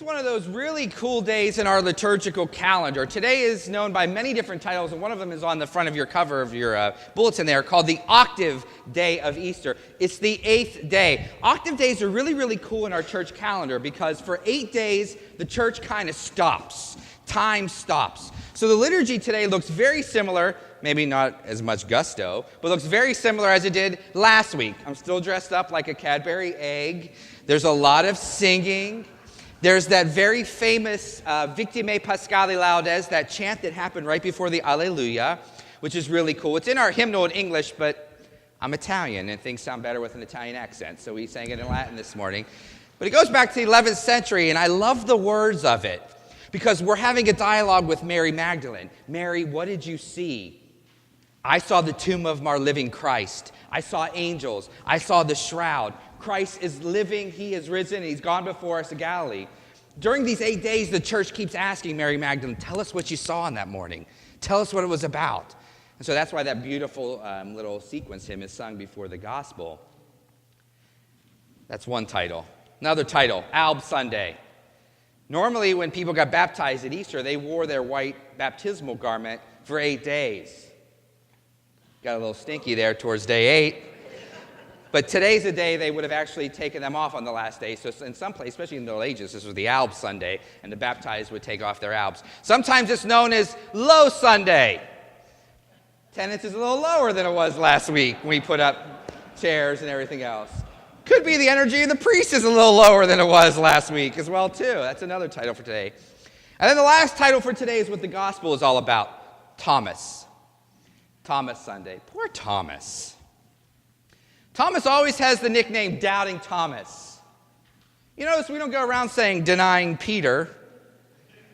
is one of those really cool days in our liturgical calendar. Today is known by many different titles, and one of them is on the front of your cover of your bulletin there, called the Octave Day of Easter. It's the 8th day. Octave days are really, really cool in our church calendar because for 8 days, the church kind of stops. Time stops. So the liturgy today looks very similar, maybe not as much gusto, but looks very similar as it did last week. I'm still dressed up like a Cadbury egg. There's a lot of singing. There's that very famous Victime Pascali Laudes, that chant that happened right before the Alleluia, which is really cool. It's in our hymnal in English, but I'm Italian, and things sound better with an Italian accent, so we sang it in Latin this morning. But it goes back to the 11th century, and I love the words of it, because we're having a dialogue with Mary Magdalene. Mary, what did you see? I saw the tomb of our living Christ. I saw angels. I saw the shroud. Christ is living, he is risen, and he's gone before us to Galilee. During these 8 days, the church keeps asking Mary Magdalene, tell us what you saw on that morning. Tell us what it was about. And so that's why that beautiful little sequence hymn is sung before the gospel. That's one title. Another title, Alb Sunday. Normally, when people got baptized at Easter, they wore their white baptismal garment for 8 days. Got a little stinky there towards day 8. But today's the day they would have actually taken them off on the last day. So in some places, especially in the Middle Ages, this was the Alb Sunday, and the baptized would take off their albs. Sometimes it's known as Low Sunday. Attendance is a little lower than it was last week when we put up chairs and everything else. Could be the energy of the priest is a little lower than it was last week as well, too. That's another title for today. And then the last title for today is what the gospel is all about, Thomas. Thomas Sunday. Poor Thomas. Thomas always has the nickname Doubting Thomas. You notice we don't go around saying denying Peter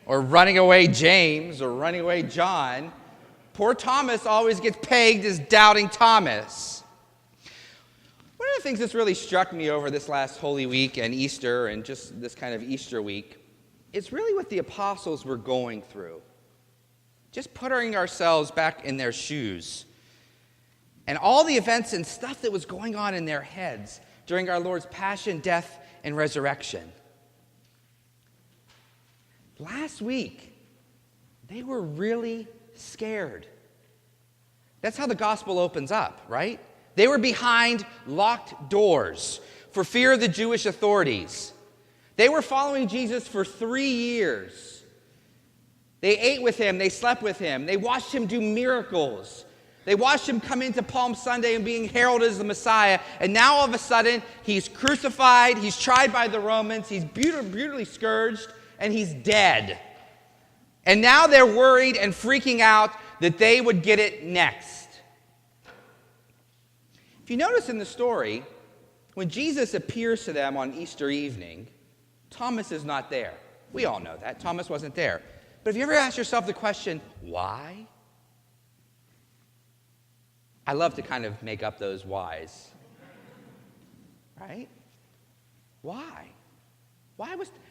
or running away James or running away John. Poor Thomas always gets pegged as Doubting Thomas. One of the things that's really struck me over this last Holy Week and Easter and just this kind of Easter week is really what the apostles were going through. Just putting ourselves back in their shoes. And all the events and stuff that was going on in their heads during our Lord's passion, death, and resurrection. Last week, they were really scared. That's how the gospel opens up, right? They were behind locked doors for fear of the Jewish authorities. They were following Jesus for 3 years. They ate with him, they slept with him, they watched him do miracles. They watched him come into Palm Sunday and being heralded as the Messiah, and now all of a sudden, he's crucified, he's tried by the Romans, he's brutally scourged, and he's dead. And now they're worried and freaking out that they would get it next. If you notice in the story, when Jesus appears to them on Easter evening, Thomas is not there. We all know that. Thomas wasn't there. But have you ever asked yourself the question, why? I love to kind of make up those whys, right? Why?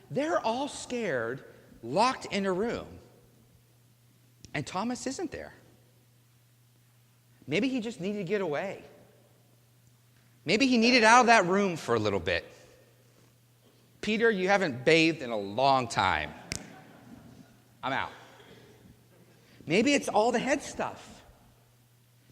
They're all scared, locked in a room, and Thomas isn't there. Maybe he just needed to get away. Maybe he needed out of that room for a little bit. Peter, you haven't bathed in a long time. I'm out. Maybe it's all the head stuff.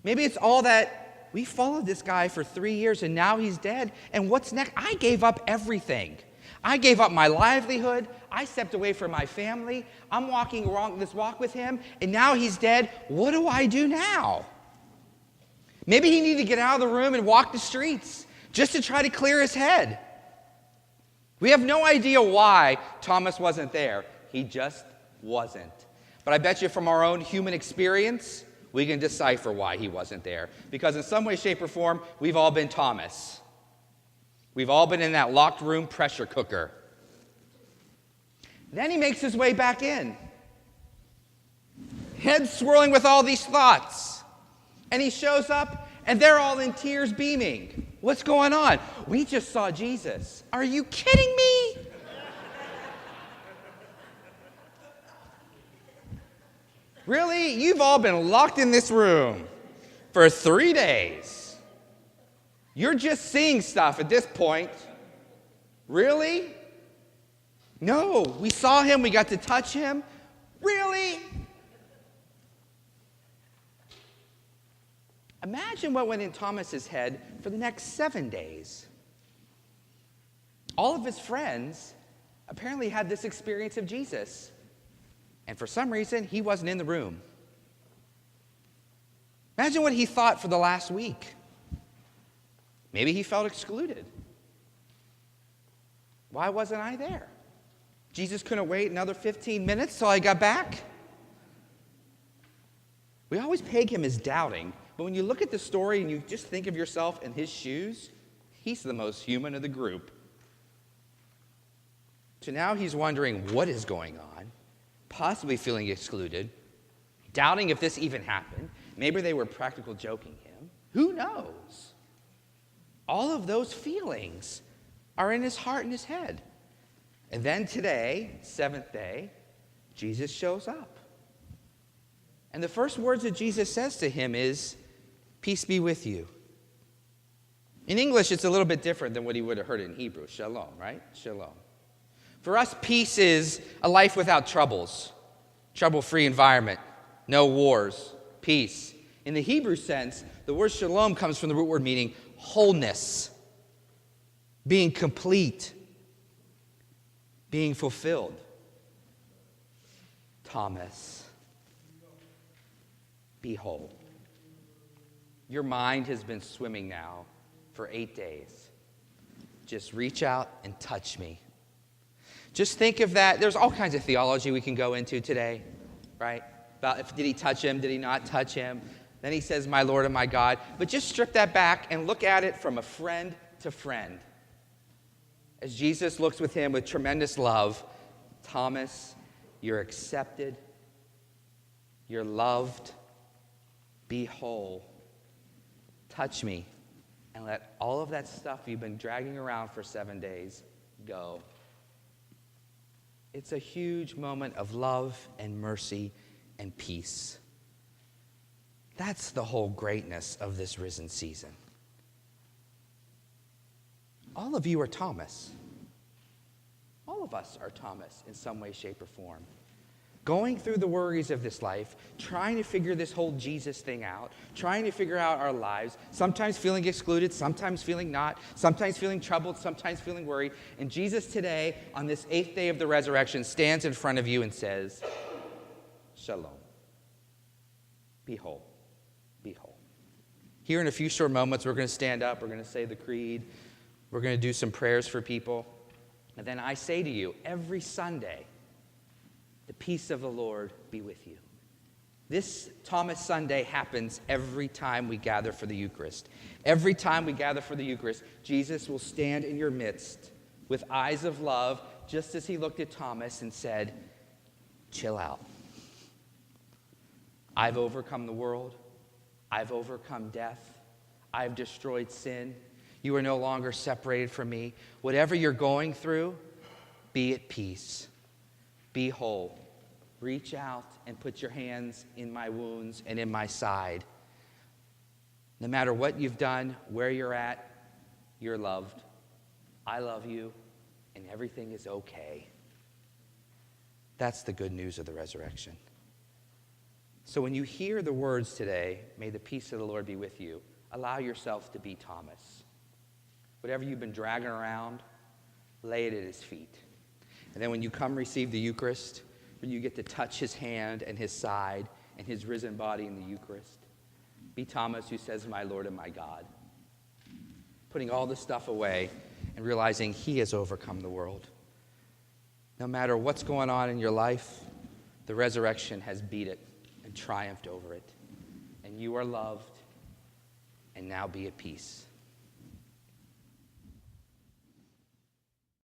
Maybe it's all that we followed this guy for 3 years and now he's dead. And what's next? I gave up everything. I gave up my livelihood. I stepped away from my family. I'm walking this walk with him and now he's dead. What do I do now? Maybe he needed to get out of the room and walk the streets just to try to clear his head. We have no idea why Thomas wasn't there. He just wasn't. But I bet you from our own human experience, we can decipher why he wasn't there. Because in some way, shape, or form, we've all been Thomas. We've all been in that locked room pressure cooker. Then he makes his way back in. Head swirling with all these thoughts. And he shows up, and they're all in tears beaming. What's going on? We just saw Jesus. Are you kidding me? Really? You've all been locked in this room for 3 days. You're just seeing stuff at this point. Really? No, we saw him, we got to touch him. Really? Imagine what went in Thomas's head for the next 7 days. All of his friends apparently had this experience of Jesus. And for some reason, he wasn't in the room. Imagine what he thought for the last week. Maybe he felt excluded. Why wasn't I there? Jesus couldn't wait another 15 minutes till I got back? We always peg him as doubting, but when you look at the story and you just think of yourself in his shoes, he's the most human of the group. So now he's wondering what is going on, possibly feeling excluded, doubting if this even happened. Maybe they were practical joking him. Who knows? All of those feelings are in his heart and his head. And then today, 7th day, Jesus shows up. And the first words that Jesus says to him is, "Peace be with you." In English, it's a little bit different than what he would have heard in Hebrew. Shalom, right? Shalom. For us, peace is a life without troubles, trouble-free environment, no wars, peace. In the Hebrew sense, the word shalom comes from the root word meaning wholeness, being complete, being fulfilled. Thomas, be whole. Your mind has been swimming now for 8 days. Just reach out and touch me. Just think of that. There's all kinds of theology we can go into today, right? About did he touch him? Did he not touch him? Then he says, "My Lord and my God." But just strip that back and look at it from a friend to friend. As Jesus looks with him with tremendous love, Thomas, you're accepted. You're loved. Be whole. Touch me and let all of that stuff you've been dragging around for 7 days go. It's a huge moment of love and mercy and peace. That's the whole greatness of this risen season. All of you are Thomas. All of us are Thomas in some way, shape, or form. Going through the worries of this life, trying to figure this whole Jesus thing out, trying to figure out our lives, sometimes feeling excluded, sometimes feeling not, sometimes feeling troubled, sometimes feeling worried. And Jesus today, on this 8th day of the resurrection, stands in front of you and says, "Shalom. Be whole. Be whole." Here in a few short moments, we're going to stand up, we're going to say the creed, we're going to do some prayers for people. And then I say to you, every Sunday, the peace of the Lord be with you. This Thomas Sunday happens every time we gather for the Eucharist. Every time we gather for the Eucharist, Jesus will stand in your midst with eyes of love, just as he looked at Thomas and said, "Chill out. I've overcome the world. I've overcome death. I've destroyed sin. You are no longer separated from me. Whatever you're going through, be at peace. Be whole. Reach out and put your hands in my wounds and in my side. No matter what you've done, where you're at, you're loved. I love you, and everything is okay." That's the good news of the resurrection. So when you hear the words today, "May the peace of the Lord be with you," allow yourself to be Thomas. Whatever you've been dragging around, lay it at his feet. And then when you come receive the Eucharist, when you get to touch his hand and his side and his risen body in the Eucharist, be Thomas who says, "My Lord and my God." Putting all the stuff away and realizing he has overcome the world. No matter what's going on in your life, the resurrection has beat it and triumphed over it. And you are loved, and now be at peace.